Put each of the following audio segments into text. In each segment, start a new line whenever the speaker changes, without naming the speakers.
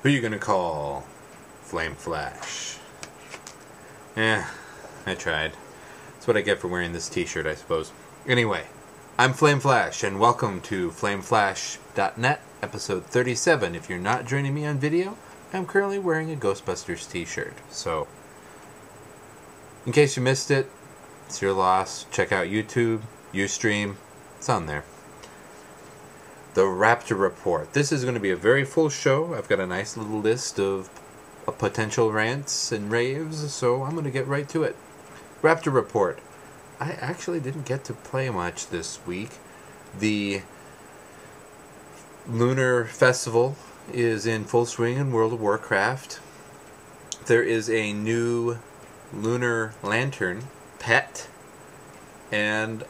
Who you gonna call? Flame Flash. Yeah, I tried. That's what I get for wearing this t-shirt, I suppose. Anyway, I'm Flame Flash, and welcome to flameflash.net, episode 37. If you're not joining me on video, I'm currently wearing a Ghostbusters t-shirt. So, in case you missed it, it's your loss. Check out YouTube, Ustream, it's on there. The Raptr Report. This is going to be a very full show. I've got a nice little list of potential rants and raves, so I'm going to get right to it. Raptr Report. I actually didn't get to play much this week. The Lunar Festival is in full swing in World of Warcraft. There is a new lunar lantern pet, and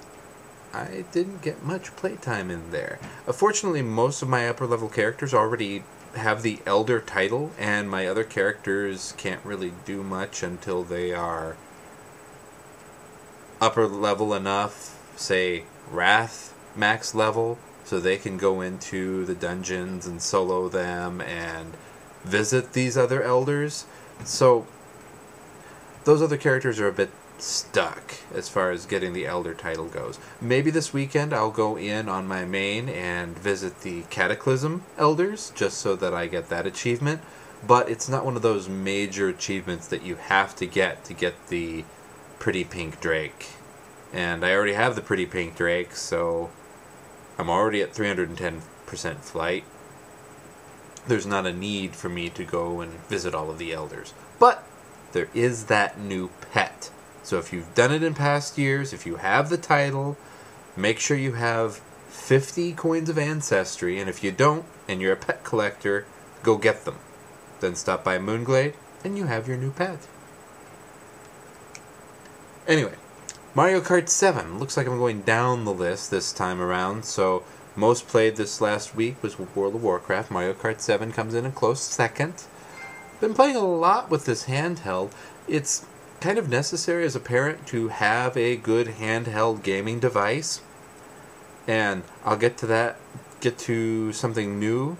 I didn't get much playtime in there. Fortunately, most of my upper level characters already have the Elder title, and my other characters can't really do much until they are upper level enough, say Wrath max level, so they can go into the dungeons and solo them and visit these other elders. So those other characters are a bit stuck as far as getting the Elder title goes. Maybe this weekend I'll go in on my main and visit the Cataclysm Elders just so that I get that achievement, but it's not one of those major achievements that you have to get the Pretty Pink Drake. And I already have the Pretty Pink Drake, so I'm already at 310% flight. There's not a need for me to go and visit all of the Elders. But there is that new pet. So if you've done it in past years, if you have the title, make sure you have 50 coins of Ancestry, and if you don't, and you're a pet collector, go get them. Then stop by Moonglade, and you have your new pet. Anyway, Mario Kart 7. Looks like I'm going down the list this time around, so most played this last week was World of Warcraft. Mario Kart 7 comes in a close second. Been playing a lot with this handheld. It's kind of necessary as a parent to have a good handheld gaming device, and I'll get to something new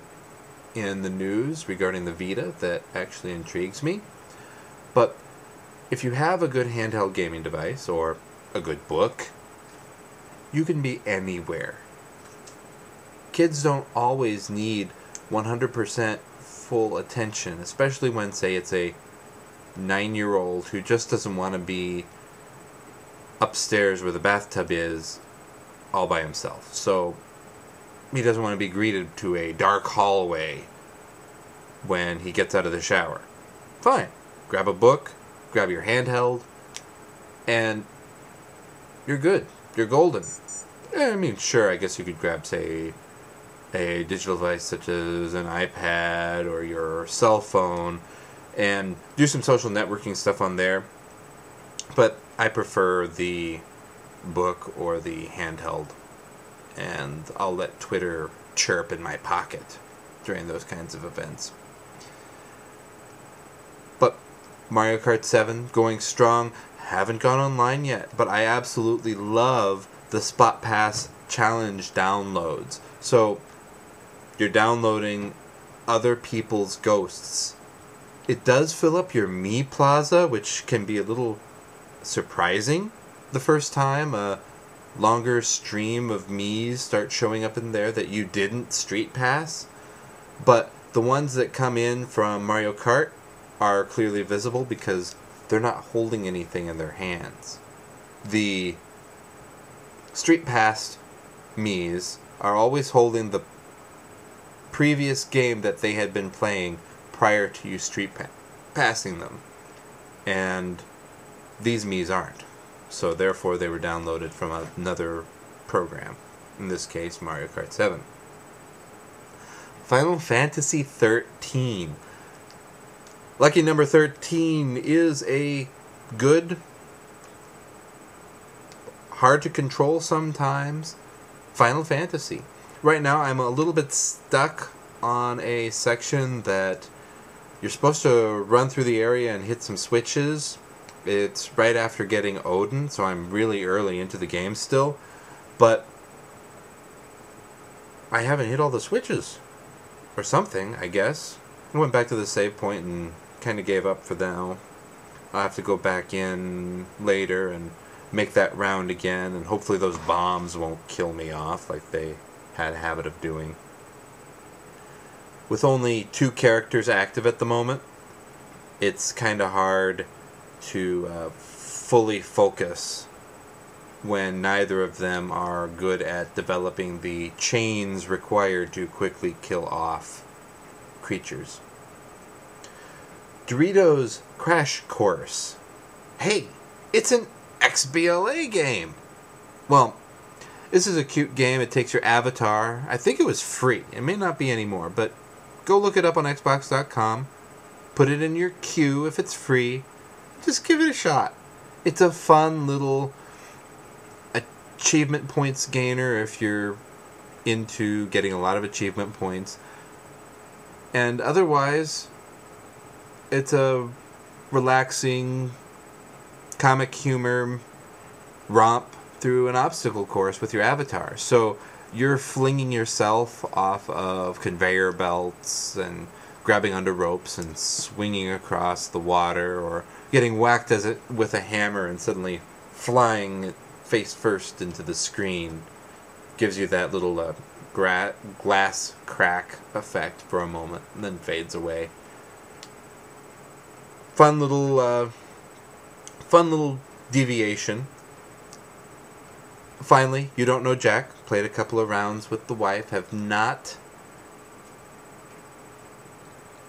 in the news regarding the Vita that actually intrigues me. But if you have a good handheld gaming device or a good book, you can be anywhere. Kids don't always need 100% full attention, especially when, say, it's a 9-year-old who just doesn't want to be upstairs where the bathtub is all by himself. So he doesn't want to be greeted to a dark hallway when he gets out of the shower. Fine. Grab a book, grab your handheld, and you're good. You're golden. I mean, sure, I guess you could grab, say, a digital device such as an iPad or your cell phone and do some social networking stuff on there, but I prefer the book or the handheld, and I'll let Twitter chirp in my pocket during those kinds of events. But Mario Kart 7 going strong. Haven't gone online yet, but I absolutely love the Spot Pass challenge downloads. So you're downloading other people's ghosts. It does fill up your Me Plaza, which can be a little surprising the first time. A longer stream of Me's start showing up in there that you didn't Street Pass. But the ones that come in from Mario Kart are clearly visible because they're not holding anything in their hands. The Street Pass Me's are always holding the previous game that they had been playing prior to you passing them, and these Mii's aren't, so therefore they were downloaded from another program, in this case Mario Kart 7. Final Fantasy 13. Lucky number 13 is a good, hard to control sometimes, Final Fantasy. Right now I'm a little bit stuck on a section that you're supposed to run through the area and hit some switches. It's right after getting Odin, so I'm really early into the game still. But I haven't hit all the switches. Or something, I guess. I went back to the save point and kind of gave up for now. I'll have to go back in later and make that round again, and hopefully those bombs won't kill me off like they had a habit of doing. With only 2 characters active at the moment, it's kind of hard to fully focus when neither of them are good at developing the chains required to quickly kill off creatures. Doritos Crash Course. Hey, it's an XBLA game! Well, this is a cute game. It takes your avatar. I think it was free. It may not be anymore, but go look it up on Xbox.com. Put it in your queue if it's free. Just give it a shot. It's a fun little achievement points gainer if you're into getting a lot of achievement points. And otherwise, it's a relaxing comic humor romp through an obstacle course with your avatar. So you're flinging yourself off of conveyor belts and grabbing under ropes and swinging across the water, or getting whacked with a hammer and suddenly flying face first into the screen. Gives you that little glass crack effect for a moment and then fades away. Fun little deviation. Finally, You Don't Know Jack. Played a couple of rounds with the wife. Have not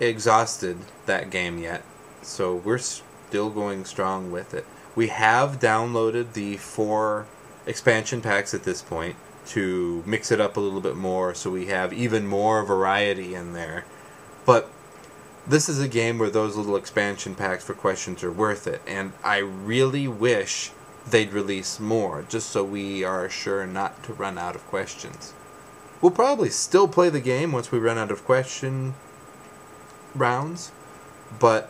exhausted that game yet, so we're still going strong with it. We have downloaded the 4 expansion packs at this point to mix it up a little bit more, so we have even more variety in there. But this is a game where those little expansion packs for questions are worth it, and I really wish they'd release more, just so we are sure not to run out of questions. We'll probably still play the game once we run out of question rounds, but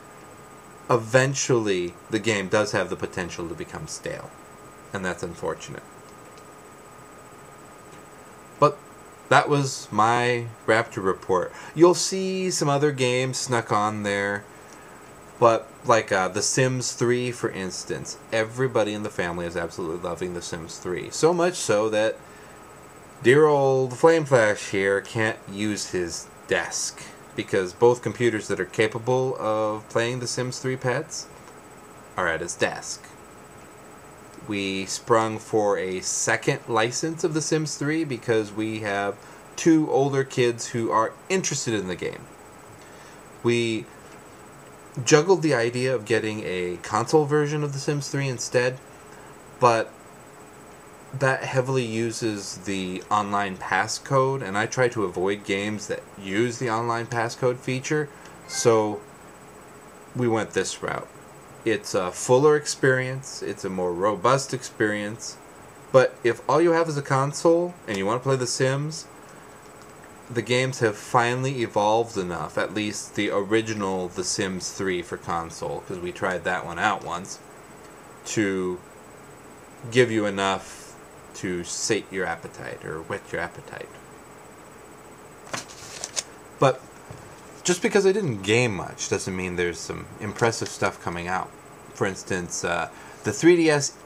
eventually the game does have the potential to become stale, and that's unfortunate. But that was my Raptr report. You'll see some other games snuck on there, but like The Sims 3, for instance. Everybody in the family is absolutely loving The Sims 3. So much so that dear old Flame Flash here can't use his desk, because both computers that are capable of playing The Sims 3 Pets are at his desk. We sprung for a second license of The Sims 3 because we have 2 older kids who are interested in the game. We juggled the idea of getting a console version of The Sims 3 instead, but that heavily uses the online passcode, and I try to avoid games that use the online passcode feature, so we went this route. It's a fuller experience, it's a more robust experience, but if all you have is a console and you want to play The Sims, the games have finally evolved enough, at least the original The Sims 3 for console, because we tried that one out once, to give you enough to sate your appetite or whet your appetite. But just because I didn't game much doesn't mean there's some impressive stuff coming out. For instance, the 3DS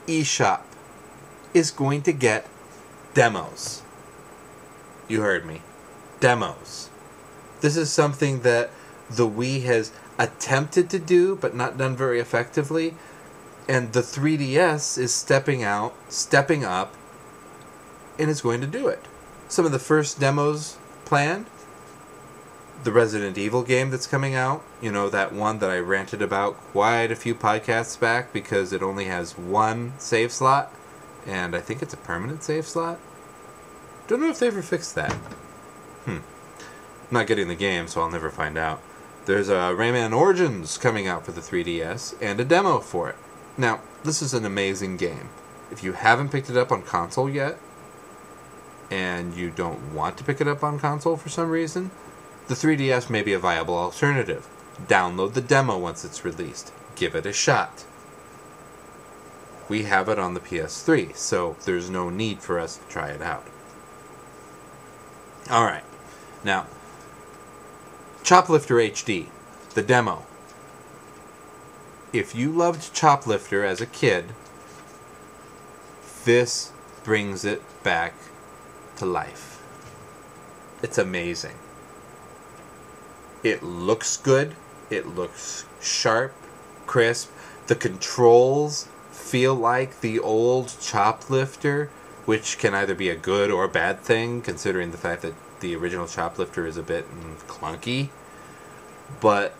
eShop is going to get demos. You heard me. Demos. This is something that the Wii has attempted to do but not done very effectively. And the 3DS is stepping up, and is going to do it. Some of the first demos planned. The Resident Evil game that's coming out. You know, that one that I ranted about quite a few podcasts back because it only has 1 save slot. And I think it's a permanent save slot. Don't know if they ever fixed that. I'm not getting the game, so I'll never find out. There's a Rayman Origins coming out for the 3DS, and a demo for it. Now, this is an amazing game. If you haven't picked it up on console yet, and you don't want to pick it up on console for some reason, the 3DS may be a viable alternative. Download the demo once it's released. Give it a shot. We have it on the PS3, so there's no need for us to try it out. Alright, now, Choplifter HD, the demo. If you loved Choplifter as a kid, this brings it back to life. It's amazing. It looks good. It looks sharp, crisp. The controls feel like the old Choplifter, which can either be a good or bad thing, considering the fact that the original Choplifter is a bit clunky. But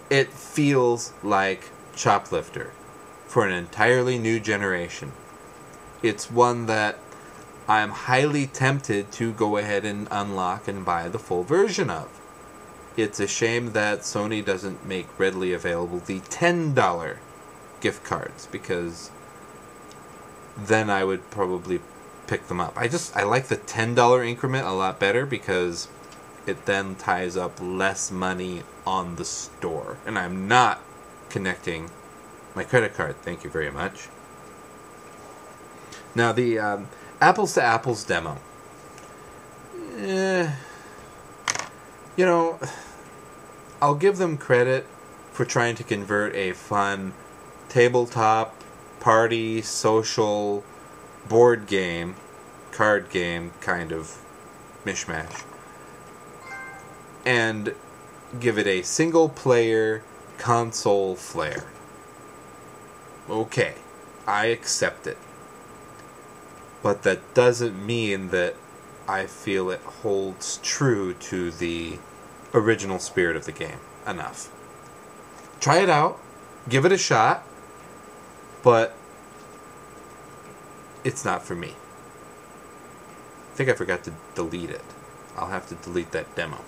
it feels like Choplifter for an entirely new generation. It's one that I'm highly tempted to go ahead and unlock and buy the full version of. It's a shame that Sony doesn't make readily available the $10 gift cards, because then I would probably pick them up. I like the $10 increment a lot better, because it then ties up less money on the store. And I'm not connecting my credit card. Thank you very much. Now, the Apples to Apples demo. You know, I'll give them credit for trying to convert a fun tabletop, party, social, board game, card game kind of mishmash, and give it a single player console flair. Okay, I accept it. But that doesn't mean that I feel it holds true to the original spirit of the game enough. Try it out, give it a shot, but it's not for me. I think I forgot to delete it. I'll have to delete that demo.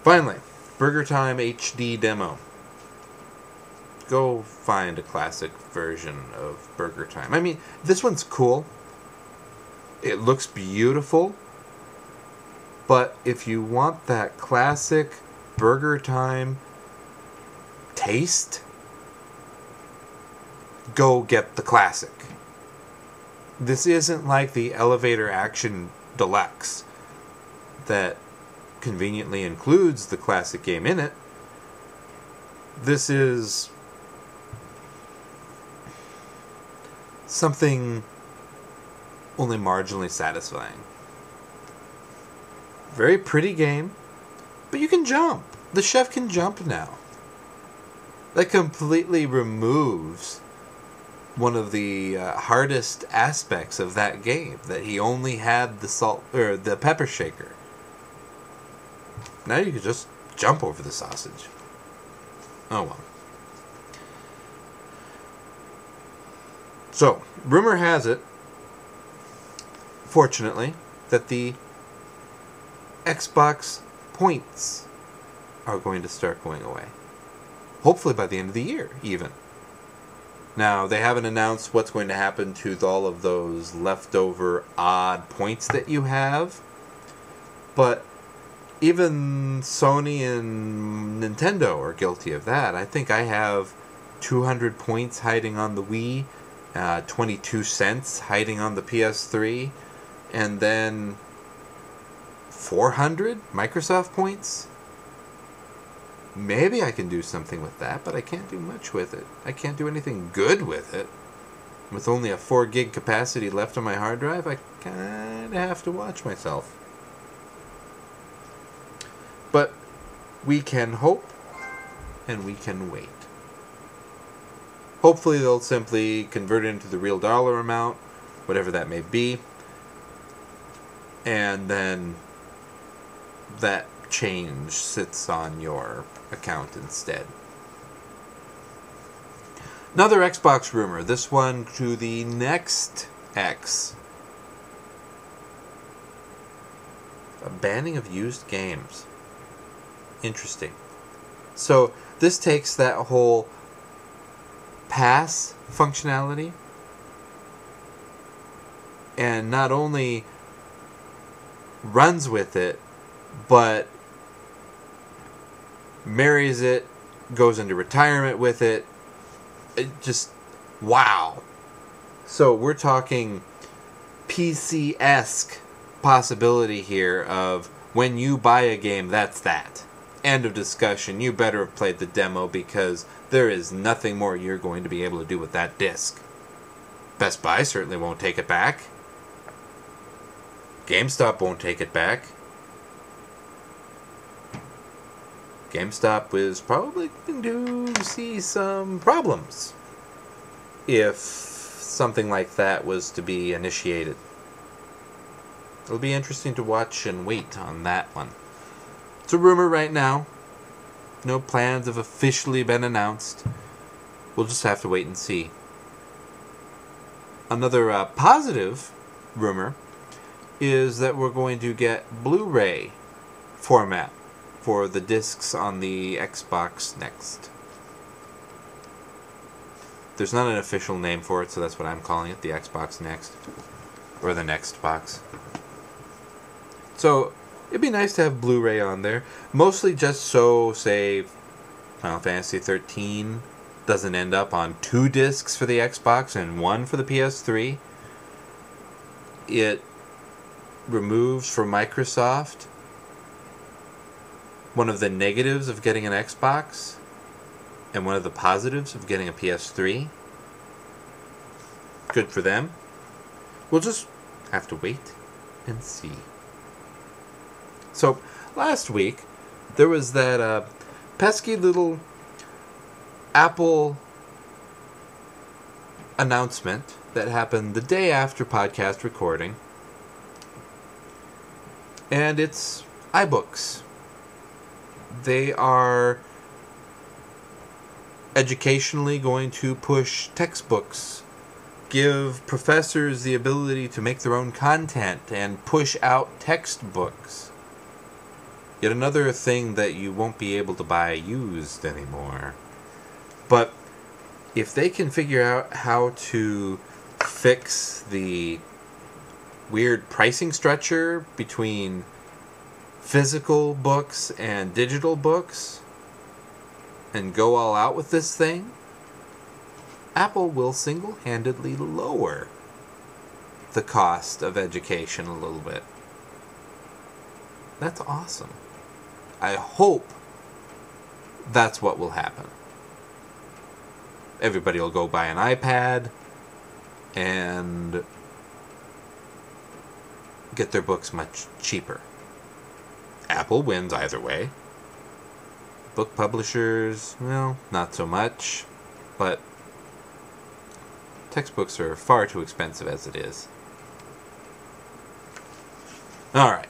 Finally, BurgerTime HD demo. Go find a classic version of BurgerTime. I mean, this one's cool. It looks beautiful. But if you want that classic BurgerTime taste, go get the classic. This isn't like the Elevator Action Deluxe that conveniently includes the classic game in it. This is something only marginally satisfying. Very pretty game, but you can jump. The chef can jump now. That completely removes one of the hardest aspects of that game, that he only had the salt or the pepper shaker. Now you can just jump over the sausage. Oh well. So, rumor has it, fortunately, that the Xbox points are going to start going away. Hopefully by the end of the year, even. Now, they haven't announced what's going to happen to all of those leftover odd points that you have. But even Sony and Nintendo are guilty of that. I think I have 200 points hiding on the Wii, 22 cents hiding on the PS3, and then 400 Microsoft points. Maybe I can do something with that, but I can't do much with it. I can't do anything good with it. With only a 4 gig capacity left on my hard drive, I kind of have to watch myself. But we can hope, and we can wait. Hopefully they'll simply convert it into the real dollar amount, whatever that may be, and then that change sits on your account instead. Another Xbox rumor, this one to the Next X. A banning of used games. Interesting. So this takes that whole pass functionality and not only runs with it, but marries it, goes into retirement with it. It just, wow. So we're talking PC-esque possibility here of When you buy a game, that's that. End of discussion. You better have played the demo because there is nothing more you're going to be able to do with that disc. Best Buy certainly won't take it back. GameStop won't take it back. GameStop is probably going to see some problems if something like that was to be initiated. It'll be interesting to watch and wait on that one. It's a rumor right now. No plans have officially been announced. We'll just have to wait and see. Another positive rumor is that we're going to get Blu-ray format for the discs on the Xbox Next. There's not an official name for it, so that's what I'm calling it, the Xbox Next. Or the Next Box. So, it'd be nice to have Blu-ray on there. Mostly just so, say, Final Fantasy 13 doesn't end up on 2 discs for the Xbox and 1 for the PS3. It removes from Microsoft one of the negatives of getting an Xbox and one of the positives of getting a PS3. Good for them. We'll just have to wait and see. So, last week, there was that pesky little Apple announcement that happened the day after podcast recording. And it's iBooks. They are educationally going to push textbooks, give professors the ability to make their own content, and push out textbooks. Yet another thing that you won't be able to buy used anymore. But if they can figure out how to fix the weird pricing structure between physical books and digital books and go all out with this thing, Apple will single-handedly lower the cost of education a little bit. That's awesome. I hope that's what will happen. Everybody will go buy an iPad and get their books much cheaper. Apple wins either way. Book publishers, well, not so much. But textbooks are far too expensive as it is. Alright.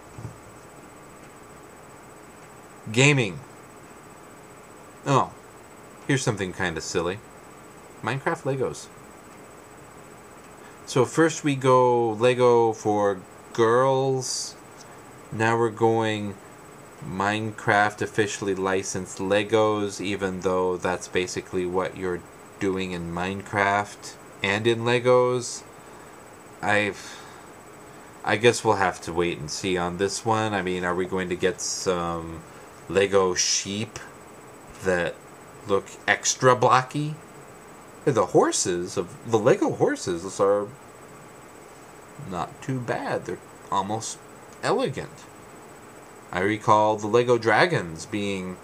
Gaming. Oh, here's something kind of silly. Minecraft Legos. So first we go Lego for girls. Now we're going Minecraft officially licensed Legos, even though that's basically what you're doing in Minecraft and in Legos. I guess we'll have to wait and see on this one. I mean, are we going to get some Lego sheep that look extra blocky? The horses, the Lego horses are not too bad. They're almost elegant. I recall the Lego dragons being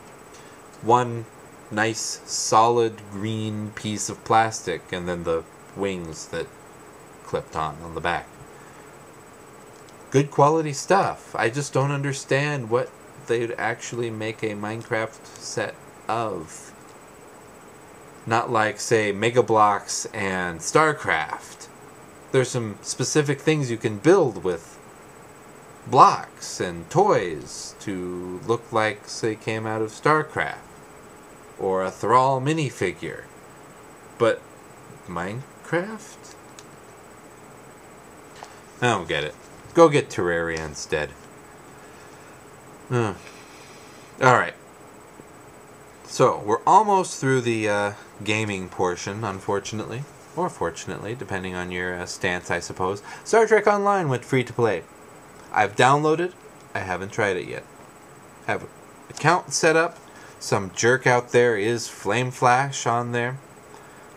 one nice solid green piece of plastic and then the wings that clipped on the back. Good quality stuff. I just don't understand what they'd actually make a Minecraft set of. Not like, say, Mega Bloks and StarCraft. There's some specific things you can build with blocks and toys to look like, say, came out of StarCraft. Or a Thrall minifigure. But Minecraft? I don't get it. Go get Terraria instead. Alright. So, we're almost through the gaming portion, unfortunately. Or fortunately, depending on your stance, I suppose. Star Trek Online went free to play. I've downloaded. I haven't tried it yet. I have an account set up. Some jerk out there is Flame Flash on there.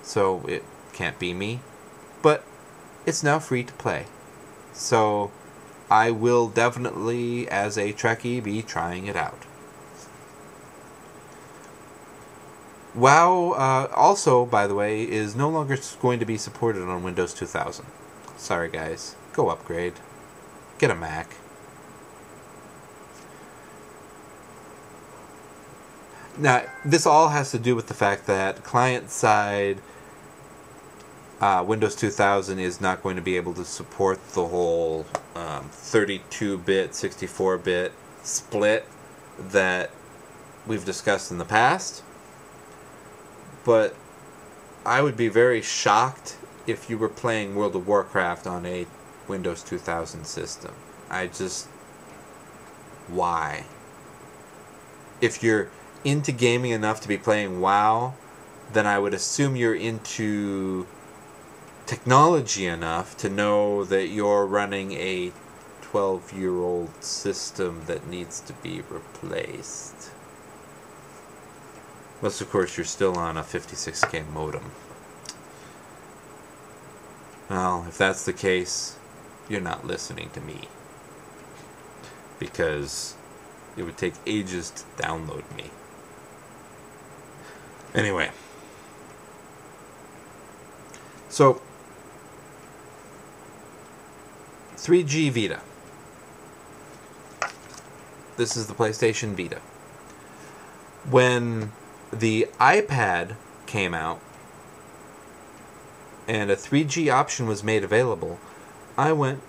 So, it can't be me. But, it's now free to play. So, I will definitely, as a Trekkie, be trying it out. WoW, also, by the way, is no longer going to be supported on Windows 2000. Sorry, guys. Go upgrade. Get a Mac. Now, this all has to do with the fact that client-side Windows 2000 is not going to be able to support the whole 32-bit, 64-bit split that we've discussed in the past. But I would be very shocked if you were playing World of Warcraft on a Windows 2000 system. Why? If you're into gaming enough to be playing WoW, then I would assume you're into technology enough to know that you're running a 12-year-old system that needs to be replaced. Unless, of course, you're still on a 56K modem. Well, if that's the case, you're not listening to me. Because it would take ages to download me. Anyway. So, 3G Vita. This is the PlayStation Vita. When the iPad came out and a 3G option was made available, I went,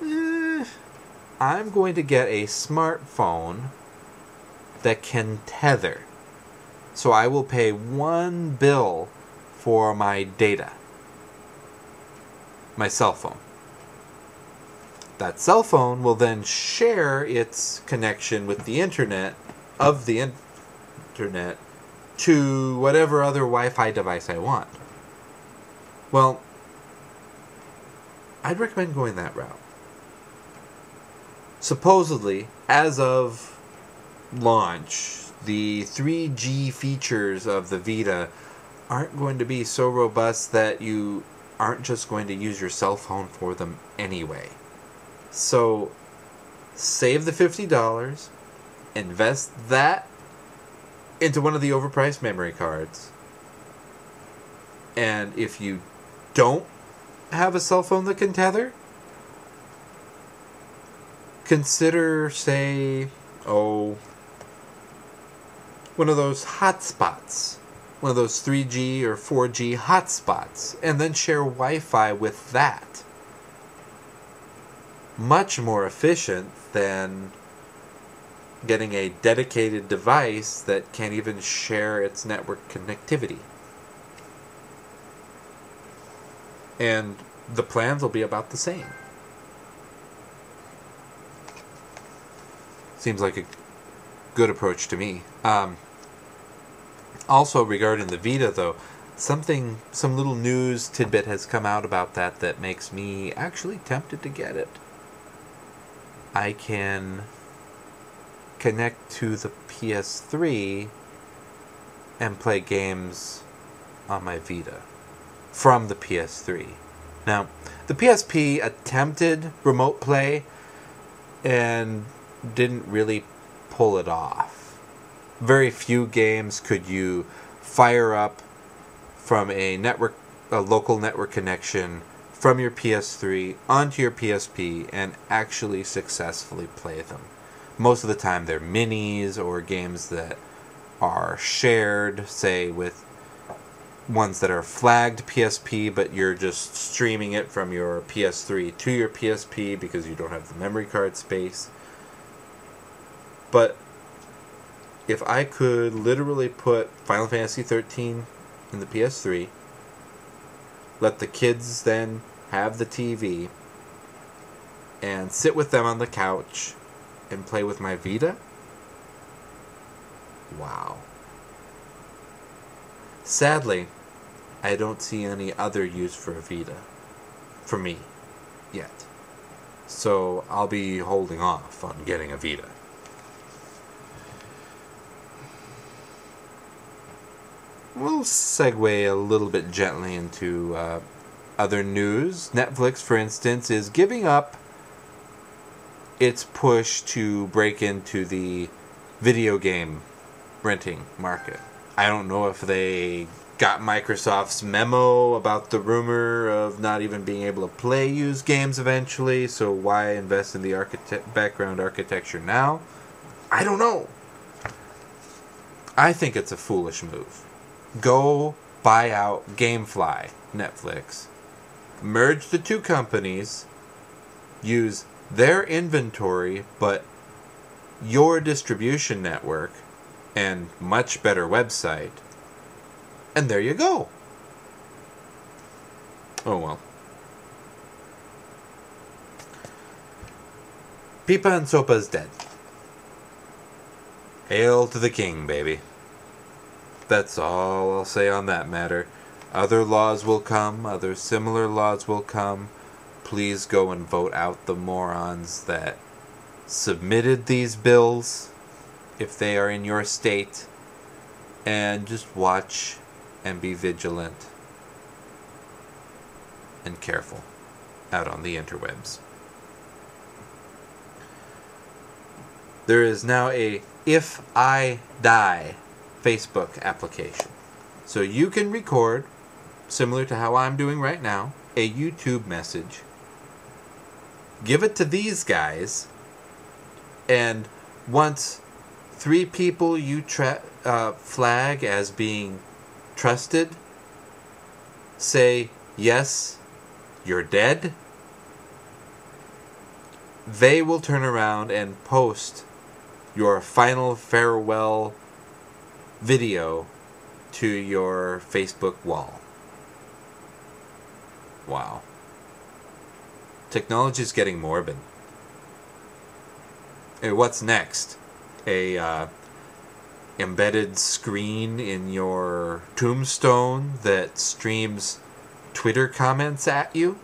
I'm going to get a smartphone that can tether. So I will pay one bill for my data. My cell phone. That cell phone will then share its connection with the internet of the internet to whatever other Wi-Fi device I want. Well, I'd recommend going that route. Supposedly, as of launch, the 3G features of the Vita aren't going to be so robust that you aren't just going to use your cell phone for them anyway. So, save the $50, invest that into one of the overpriced memory cards, and if you don't have a cell phone that can tether, consider, say, one of those hotspots, one of those 3G or 4G hotspots, and then share Wi-Fi with that. Much more efficient than getting a dedicated device that can't even share its network connectivity. And the plans will be about the same. Seems like a good approach to me. Also regarding the Vita, though, some little news tidbit has come out about that makes me actually tempted to get it. I can connect to the PS3 and play games on my Vita from the PS3. Now, the PSP attempted remote play and didn't really pull it off. Very few games could you fire up from a local network connection from your PS3 onto your PSP and actually successfully play them. Most of the time they're minis or games that are shared, say with ones that are flagged PSP, but you're just streaming it from your PS3 to your PSP because you don't have the memory card space. But if I could literally put Final Fantasy 13 in the PS3, let the kids then have the TV, and sit with them on the couch and play with my Vita, wow. Sadly, I don't see any other use for a Vita, for me, yet. So I'll be holding off on getting a Vita. We'll segue a little bit gently into other news. Netflix, for instance, is giving up its push to break into the video game renting market. I don't know if they got Microsoft's memo about the rumor of not even being able to play used games eventually, so why invest in the background architecture now? I don't know. I think it's a foolish move. Go buy out GameFly, Netflix. Merge the two companies, use their inventory, but your distribution network and much better website, and there you go. Oh well. Pipa and Sopa's dead. Hail to the king, baby. That's all I'll say on that matter. Other laws will come, other similar laws will come. Please go and vote out the morons that submitted these bills, if they are in your state, and just watch and be vigilant and careful out on the interwebs. There is now a If I Die Facebook application. So you can record, similar to how I'm doing right now, a YouTube message, give it to these guys, and once 3 people you flag as being trusted say, yes, you're dead, they will turn around and post your final farewell video to your Facebook wall. Wow. Technology's getting morbid. And what's next? A embedded screen in your tombstone that streams Twitter comments at you?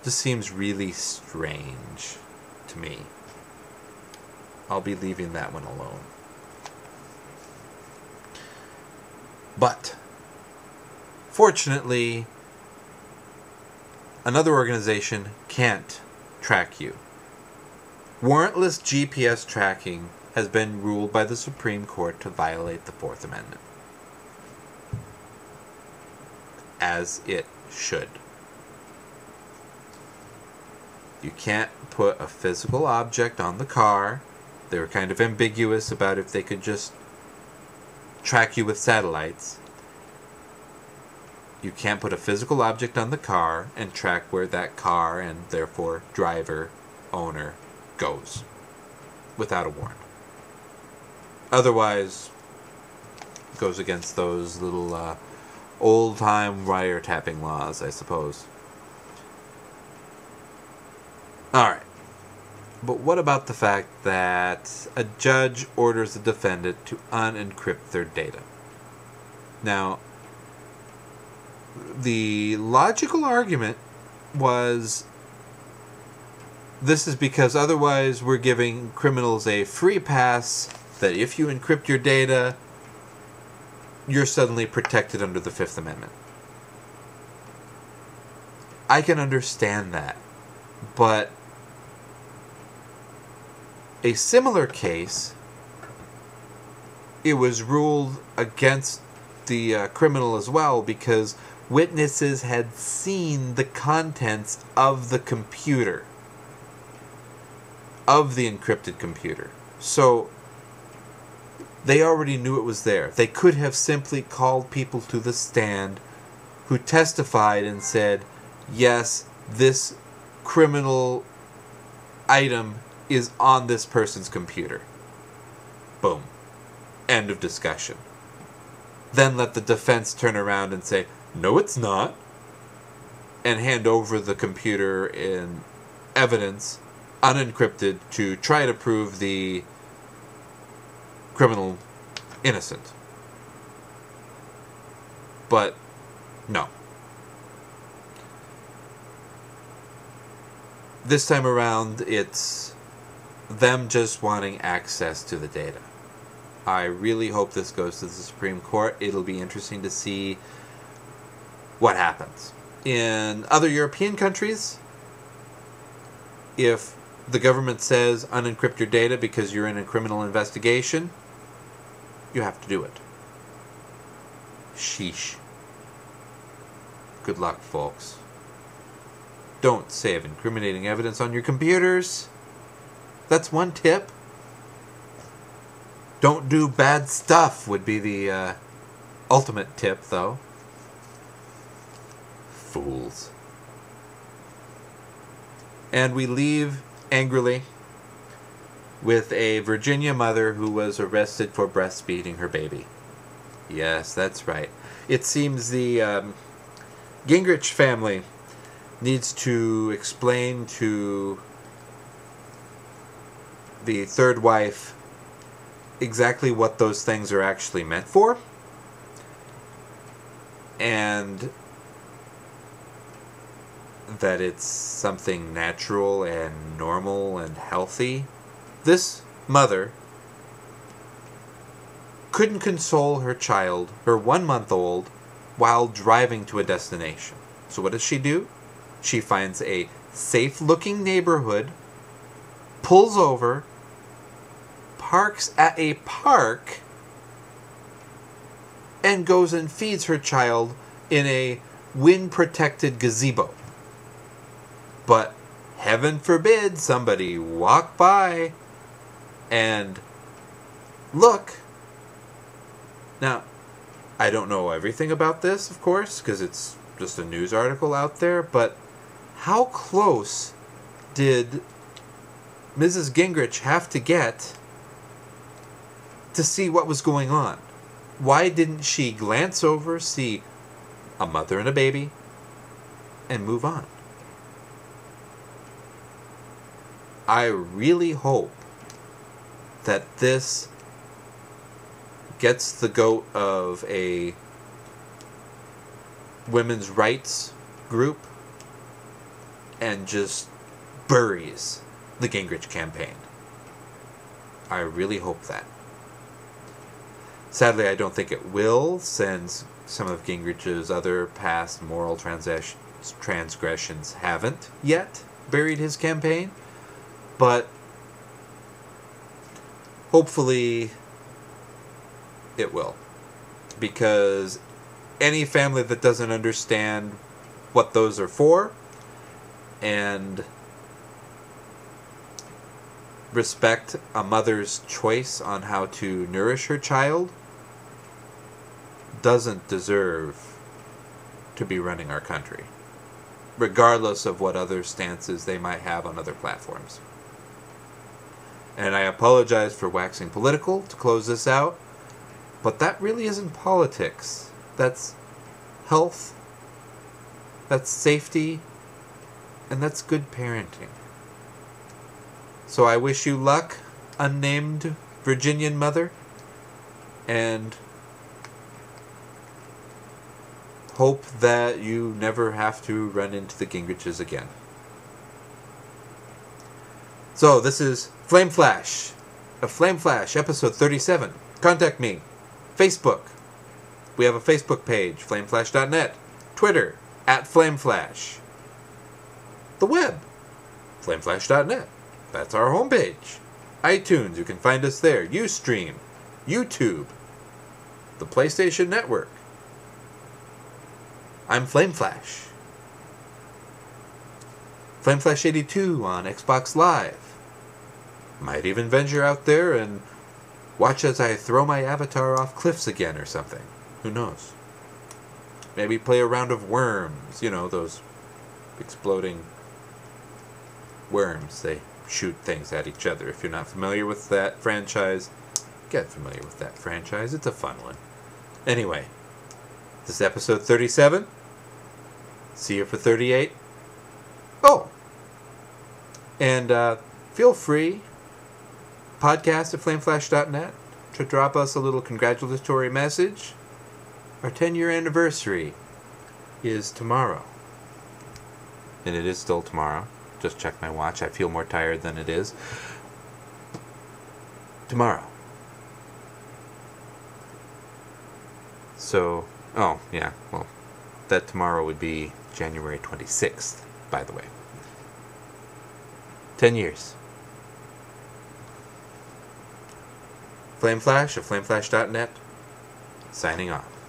This seems really strange to me. I'll be leaving that one alone. But, fortunately, another organization can't track you. Warrantless GPS tracking has been ruled by the Supreme Court to violate the Fourth Amendment. As it should. You can't put a physical object on the car. They were kind of ambiguous about if they could just track you with satellites. You can't put a physical object on the car and track where that car and therefore driver, owner, goes without a warrant. Otherwise, it goes against those little old-time wiretapping laws, I suppose. Alright. But what about the fact that a judge orders a defendant to unencrypt their data? Now, the logical argument was this is because otherwise we're giving criminals a free pass that if you encrypt your data, you're suddenly protected under the Fifth Amendment. I can understand that, but a similar case, it was ruled against the criminal as well because witnesses had seen the contents of the computer, of the encrypted computer. So they already knew it was there. They could have simply called people to the stand who testified and said, yes, this criminal item is on this person's computer. Boom. End of discussion. Then let the defense turn around and say, no, it's not, and hand over the computer in evidence, unencrypted, to try to prove the criminal innocent. But, no. This time around, it's them just wanting access to the data. I really hope this goes to the Supreme Court. It'll be interesting to see what happens. In other European countries, If the government says unencrypt your data because you're in a criminal investigation, you have to do it. Sheesh. Good luck, folks. Don't save incriminating evidence on your computers. That's one tip. Don't do bad stuff would be the ultimate tip, though. Fools. And we leave angrily with a Virginia mother who was arrested for breastfeeding her baby. Yes, that's right. It seems the Gingrich family needs to explain to the third wife exactly what those things are actually meant for, and that it's something natural and normal and healthy. This mother couldn't console her child, her 1-month-old, while driving to a destination. So what does she do? She finds a safe-looking neighborhood, pulls over, parks at a park, and goes and feeds her child in a wind-protected gazebo. But heaven forbid somebody walk by and look. Now, I don't know everything about this, of course, because it's just a news article out there, but how close did Mrs. Gingrich have to get to see what was going on? Why didn't she glance over, see a mother and a baby, and move on? I really hope that this gets the goat of a women's rights group and just buries the Gingrich campaign. I really hope that. Sadly, I don't think it will, since some of Gingrich's other past moral transgressions haven't yet buried his campaign. But hopefully it will. Because any family that doesn't understand what those are for and respect a mother's choice on how to nourish her child doesn't deserve to be running our country, regardless of what other stances they might have on other platforms. And I apologize for waxing political to close this out, but that really isn't politics. That's health, that's safety, and that's good parenting. So I wish you luck, unnamed Virginian mother, and hope that you never have to run into the Gingriches again. So this is Flame Flash, episode 37. Contact me. Facebook. We have a Facebook page, flameflash.net. Twitter, @flameflash. The web, flameflash.net. That's our homepage. iTunes, you can find us there. Ustream, YouTube, the PlayStation Network. I'm Flameflash. Flameflash82 on Xbox Live. Might even venture out there and watch as I throw my avatar off cliffs again or something. Who knows? Maybe play a round of Worms. You know, those exploding worms. They shoot things at each other. If you're not familiar with that franchise, get familiar with that franchise. It's a fun one. Anyway, this is episode 37. See you for 38. Oh! And feel free, podcast at flameflash.net, to drop us a little congratulatory message. Our 10-year anniversary is tomorrow. And it is still tomorrow. Just check my watch. I feel more tired than it is. Tomorrow. So, oh, yeah, well, that tomorrow would be January 26th, by the way. 10 years. Flame Flash of flameflash.net, signing off.